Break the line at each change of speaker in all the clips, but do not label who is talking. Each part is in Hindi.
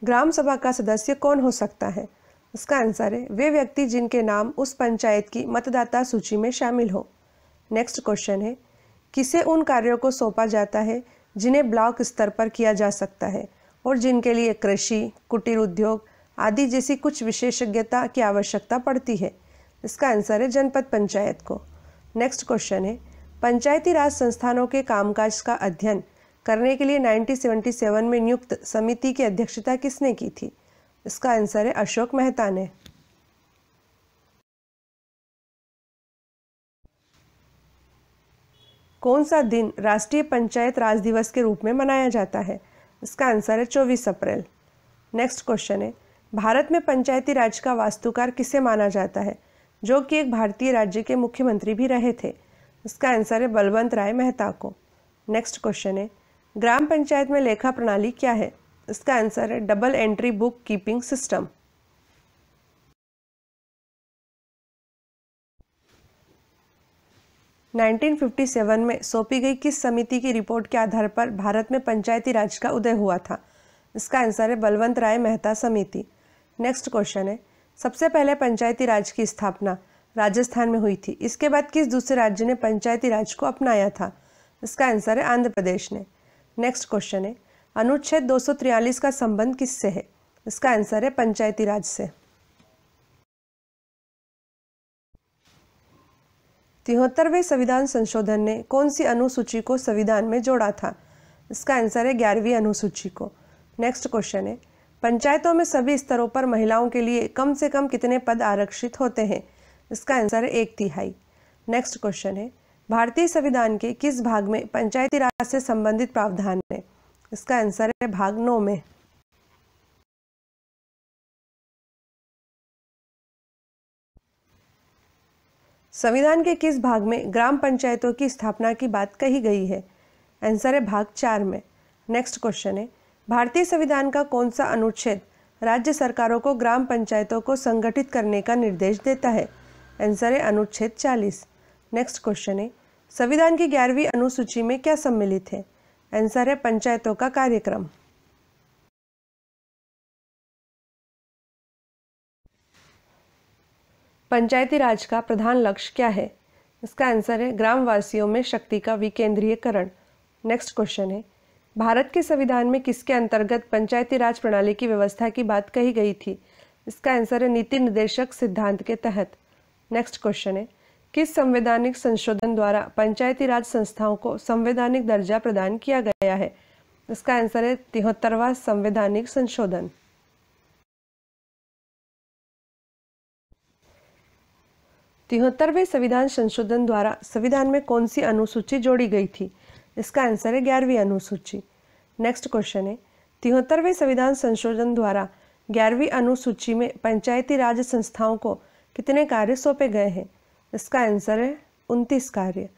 ग्राम सभा का सदस्य कौन हो सकता है? इसका आंसर है वे व्यक्ति जिनके नाम उस पंचायत की मतदाता सूची में शामिल हो। नेक्स्ट क्वेश्चन है, किसे उन कार्यों को सौंपा जाता है जिन्हें ब्लॉक स्तर पर किया जा सकता है और जिनके लिए कृषि, कुटीर उद्योग आदि जैसी कुछ विशेषज्ञता की आवश्यकता पड़ती है? इसका आंसर है जनपद पंचायत को। नेक्स्ट क्वेश्चन है, पंचायती राज संस्थानों के कामकाज का अध्ययन करने के लिए 1977 में नियुक्त समिति की अध्यक्षता किसने की थी? इसका आंसर है अशोक मेहता ने। कौन सा दिन राष्ट्रीय पंचायत राज दिवस के रूप में मनाया जाता है? इसका आंसर है 24 अप्रैल। नेक्स्ट क्वेश्चन है, भारत में पंचायती राज का वास्तुकार किसे माना जाता है जो कि एक भारतीय राज्य के मुख्यमंत्री भी रहे थे? इसका आंसर है बलवंत राय मेहता को। नेक्स्ट क्वेश्चन है, ग्राम पंचायत में लेखा प्रणाली क्या है? इसका आंसर है double entry book keeping system. Nineteen 1957 में सौंपी गई किस समिति की रिपोर्ट के आधार पर भारत में पंचायती राज का उदय हुआ था? इसका आंसर है बलवंत राय मेहता समिति। नेक्स्ट क्वेश्चन है, सबसे पहले पंचायती राज की स्थापना राजस्थान में हुई थी। इसके बाद किस दूसरे राज्य ने पंचायती राज को अपनाया था? इसका आंसर है आंध्र प्रदेश ने। नेक्स्ट क्वेश्चन है, अनुच्छेद 243 का संबंध किससे है? इसका आंसर है पंचायती राज से। 73वें संविधान संशोधन ने कौन सी अनुसूची को संविधान में जोड़ा था? इसका आंसर है 11वीं अनुसूची को। नेक्स्ट क्वेश्चन है, पंचायतों में सभी स्तरों पर महिलाओं के लिए कम से कम कितने पद आरक्षित होते हैं? इसका आंसर है 1/3। नेक्स्ट क्वेश्चन है, भारतीय संविधान के किस भाग में पंचायती राज से संबंधित प्रावधान है? इसका आंसर है भाग 9 में। संविधान के किस भाग में ग्राम पंचायतों की स्थापना की बात कही गई है? आंसर है भाग 4 में। नेक्स्ट क्वेश्चन है, भारतीय संविधान का कौन सा अनुच्छेद राज्य सरकारों को ग्राम पंचायतों को संगठित करने का निर्देश देता है? आंसर है अनुच्छेद 40। नेक्स्ट क्वेश्चन है, संविधान की 11वीं अनुसूची में क्या सम्मिलित है? आंसर है पंचायतों का कार्यक्रम। पंचायती राज का प्रधान लक्ष्य क्या है? इसका आंसर है ग्रामवासियों में शक्ति का विकेंद्रीयकरण। नेक्स्ट क्वेश्चन है, भारत के संविधान में किसके अंतर्गत पंचायती राज प्रणाली की व्यवस्था की बात कही गई थी? इसका आंसर है नीति निर्देशक सिद्धांत के तहत। नेक्स्ट क्वेश्चन है, किस संवैधानिक संशोधन द्वारा पंचायती राज संस्थाओं को संवैधानिक दर्जा प्रदान किया गया है? इसका आंसर है 73वां संवैधानिक संशोधन। तिहत्तरवें संविधान संशोधन द्वारा संविधान में कौन सी अनुसूची जोड़ी गई थी? इसका आंसर है 11वीं अनुसूची। नेक्स्ट क्वेश्चन है, 73वें संविधान संशोधन द्वारा 11वीं अनुसूची में पंचायती राज संस्थाओं को कितने कार्य सौंपे गए हैं? इसका आंसर है 29 कार्य।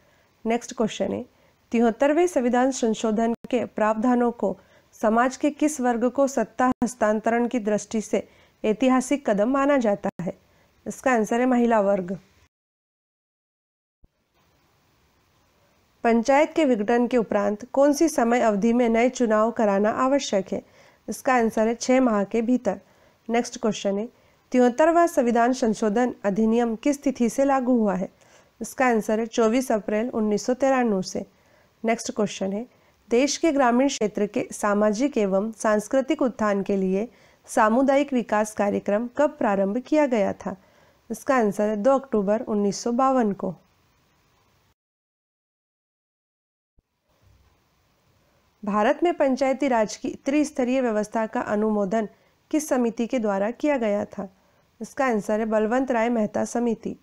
नेक्स्ट क्वेश्चन है, 73वें संविधान संशोधन के प्रावधानों को समाज के किस वर्ग को सत्ता हस्तांतरण की दृष्टि से ऐतिहासिक कदम माना जाता है? इसका आंसर है महिला वर्ग। पंचायत के विघटन के उपरांत कौन सी समय अवधि में नए चुनाव कराना आवश्यक है? इसका आंसर है 6 माह के भीतर। नेक्स्ट क्वेश्चन है, 73वां संविधान संशोधन अधिनियम किस तिथि से लागू हुआ है? इसका आंसर है 24 अप्रैल 1993 से। नेक्स्ट क्वेश्चन है, देश के ग्रामीण क्षेत्र के सामाजिक एवं सांस्कृतिक उत्थान के लिए सामुदायिक विकास कार्यक्रम कब प्रारंभ किया गया था? इसका आंसर है 2 अक्टूबर 1952 को। भारत में पंचायती राज की त्रिस्तरीय व्यवस्था का अनुमोदन किस समिति के द्वारा किया गया था? इसका आंसर है बलवंत राय मेहता समिति।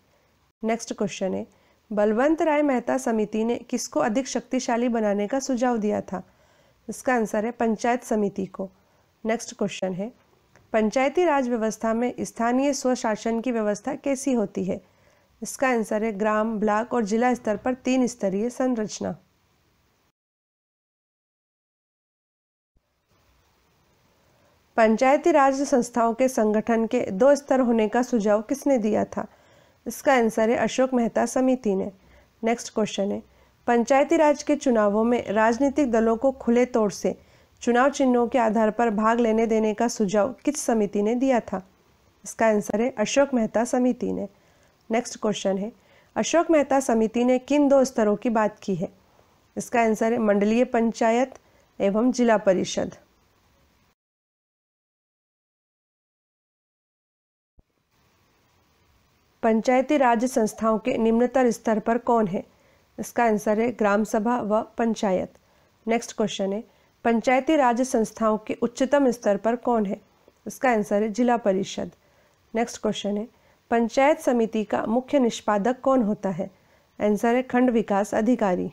नेक्स्ट क्वेश्चन है, बलवंत राय मेहता समिति ने किसको अधिक शक्तिशाली बनाने का सुझाव दिया था? इसका आंसर है पंचायत समिति को। नेक्स्ट क्वेश्चन है, पंचायती राज व्यवस्था में स्थानीय स्वशासन की व्यवस्था कैसी होती है? इसका आंसर है ग्राम, ब्लॉक और जिला स्तर पर 3 स्तरीय संरचना। पंचायती राज संस्थाओं के संगठन के 2 स्तर होने का सुझाव किसने दिया था? इसका आंसर है अशोक मेहता समिति ने। नेक्स्ट क्वेश्चन है, पंचायती राज के चुनावों में राजनीतिक दलों को खुले तौर से चुनाव चिन्हों के आधार पर भाग लेने देने का सुझाव किस समिति ने दिया था? इसका आंसर है अशोक मेहता समिति ने। नेक्स्ट क्वेश्चन है, अशोक मेहता समिति ने किन 2 स्तरों की बात की है? इसका आंसर है मंडलीय पंचायत एवं जिला परिषद। पंचायती राज संस्थाओं के निम्नतर स्तर पर कौन है? इसका आंसर है ग्राम सभा व पंचायत। नेक्स्ट क्वेश्चन है, पंचायती राज संस्थाओं के उच्चतम स्तर पर कौन है? इसका आंसर है जिला परिषद। नेक्स्ट क्वेश्चन है, पंचायत समिति का मुख्य निष्पादक कौन होता है? आंसर है खंड विकास अधिकारी।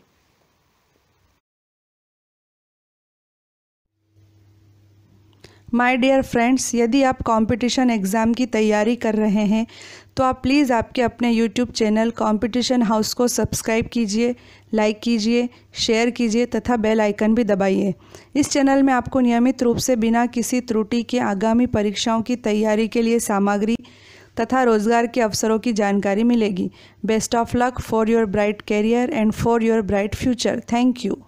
माय डियर फ्रेंड्स, यदि आप कंपटीशन एग्ज़ाम की तैयारी कर रहे हैं तो आप प्लीज़ आपके अपने यूट्यूब चैनल कंपटीशन हाउस को सब्सक्राइब कीजिए, लाइक कीजिए, शेयर कीजिए तथा बेल आइकन भी दबाइए। इस चैनल में आपको नियमित रूप से बिना किसी त्रुटि के आगामी परीक्षाओं की तैयारी के लिए सामग्री तथा रोजगार के अवसरों की जानकारी मिलेगी। Best of luck for your bright career and for your bright future. Thank you.